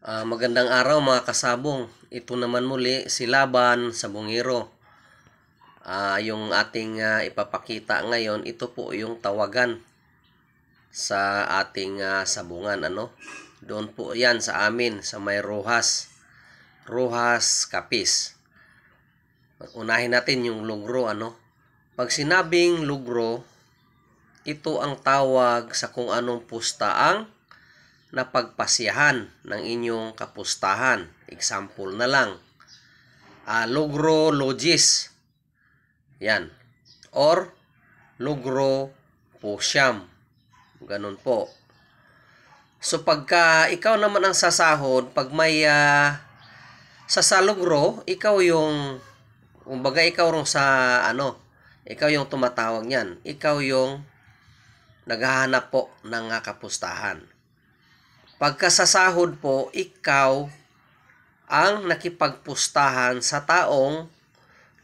Magandang araw mga kasabong. Ito naman muli si Laban sa Bungiro. Yung ating ipapakita ngayon, ito po yung tawagan sa ating sabungan. Doon po yan sa amin, sa may Rojas. Rojas Capiz. Unahin natin yung lugro. Pag sinabing lugro, ito ang tawag sa kung anong pusta ang napagpasyahan ng inyong kapustahan. Example na lang, lugro logis, yan, or lugro pusyam, ganun po. So pagka ikaw naman ang sasahod, pag may sasalugro, ikaw yung, kumbaga ikaw rin sa ikaw yung tumatawag niyan, ikaw yung naghahanap po ng kapustahan. Pagka sa sahod po, ikaw ang nakipagpustahan sa taong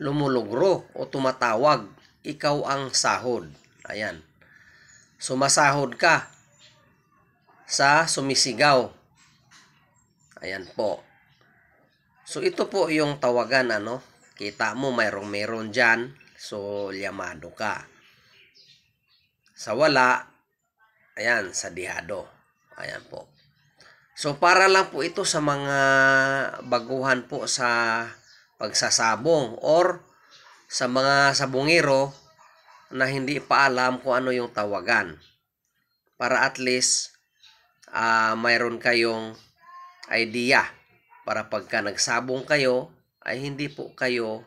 lumulugro o tumatawag. Ikaw ang sahod. Ayan. Sumasahod ka sa sumisigaw. Ayan po. So ito po yung tawagan. Kita mo meron dyan. So llamado ka. Sa wala, ayan, sadihado. Ayan po. So para lang po ito sa mga baguhan po sa pagsasabong or sa mga sabungero na hindi pa alam kung ano yung tawagan. Para at least mayroon kayong idea para pagka nagsabong kayo ay hindi po kayo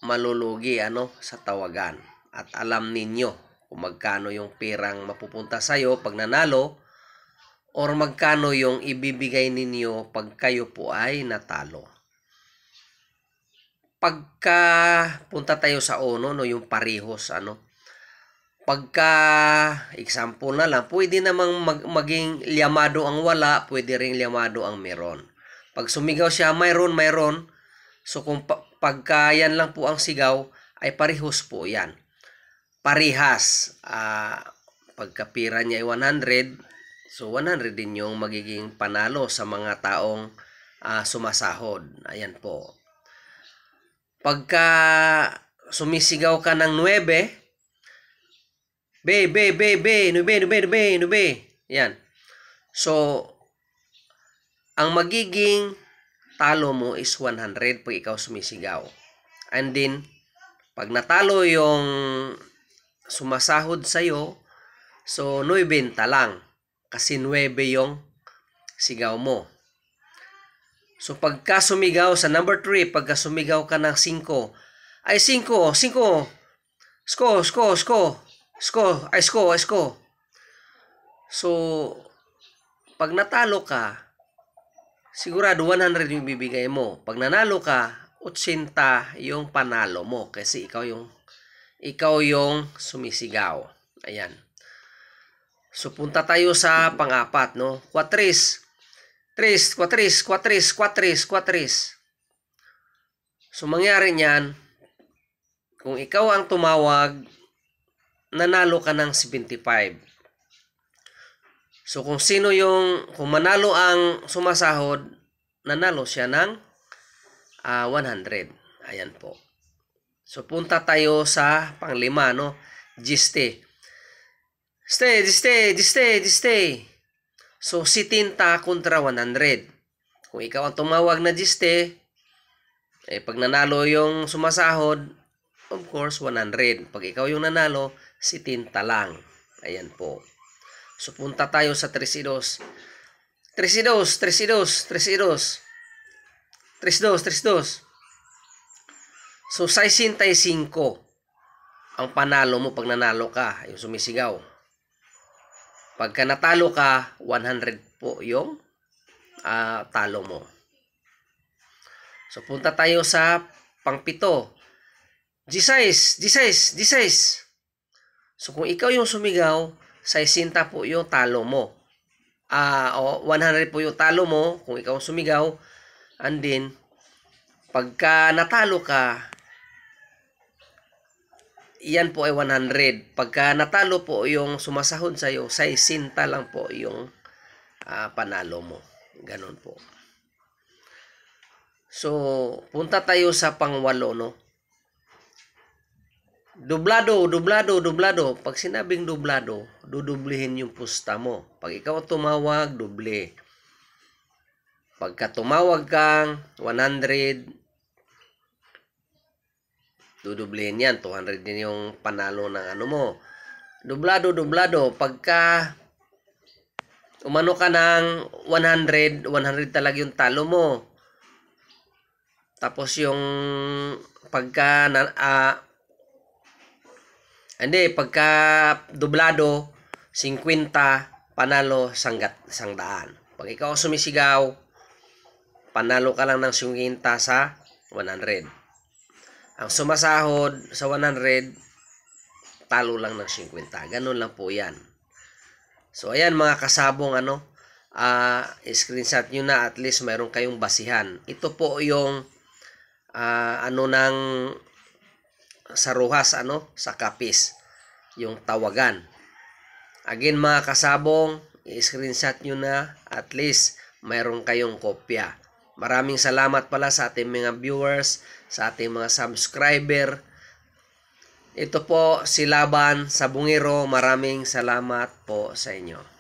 malulugi sa tawagan. At alam ninyo kung magkano yung perang mapupunta sa'yo pag nanalo or magkano yung ibibigay ninyo pag kayo po ay natalo. Pagka punta tayo sa yung parehos, pagka example na lang, pwede namang maging llamado ang wala, pwede ring llamado ang meron. Pag sumigaw siya, mayroon. So kung pagka yan lang po ang sigaw, ay parehos po yan. Parihas. Pagkapira niya ay 100, so 100 din yung magiging panalo sa mga taong sumasahod. Ayan po. Pagka sumisigaw ka ng 9, be. Yan. So, ang magiging talo mo is 100 pag ikaw sumisigaw. And then, pag natalo yung sumasahod sa'yo, so 90 lang. Kasi 9 yung sigaw mo. So pagka sumigaw sa number 3, pagka sumigaw ka ng 5, ay 5. Sko. So pag natalo ka, sigurado 100 yung bibigay mo. Pag nanalo ka, 80 yung panalo mo kasi ikaw yung sumisigaw. Ayan. So punta tayo sa pang-apat, Cuatris. So mangyari niyan, kung ikaw ang tumawag, nanalo ka ng 75. So kung manalo ang sumasahod, nanalo siya ng 100. Ayan po. So punta tayo sa pang-5, Giste. Stay. So 70 kontra 100. Kung ikaw ang tumawag na Giste, pag nanalo yung sumasahod, of course 100. Pag ikaw yung nanalo, 70 lang. Ayan po. So punta tayo sa 32. 32. So 65 ang panalo mo pag nanalo ka, yung sumisigaw. Pagka natalo ka, 100 po yung talo mo. So punta tayo sa pang-7. G6. So kung ikaw yung sumigaw, 60 po yung talo mo. 100 po yung talo mo kung ikaw sumigaw. And then, pagka natalo ka, yan po ay 100. Pagka natalo po yung sumasahod sa'yo, 60 lang po yung panalo mo. Ganun po. So, punta tayo sa pangwalo, no? Dublado, dublado, dublado. Pag sinabing dublado, dudublihin yung pusta mo. Pag ikaw tumawag, duble. Pagka tumawag kang 100, dudublihin yan. 200 din yung panalo ng ano mo. Dublado, dublado. Pagka umano ka ng 100, 100 talaga yung talo mo. Tapos yung pagka dublado 50 panalo 100. Pag ikaw sumisigaw, panalo ka lang ng 50 sa 100. Ang sumasahod sa 100, talo lang ng 50. Ganun lang po 'yan. So ayan mga kasabong screenshot nyo na, at least mayroon kayong basihan. Ito po yung ng sa Rojas, sa Capiz, yung tawagan. Again mga kasabong, i-screenshot nyo na, at least mayroon kayong kopya. Maraming salamat pala sa ating mga viewers, sa ating mga subscriber. Ito po si Laban sa Bungiro. Maraming salamat po sa inyo.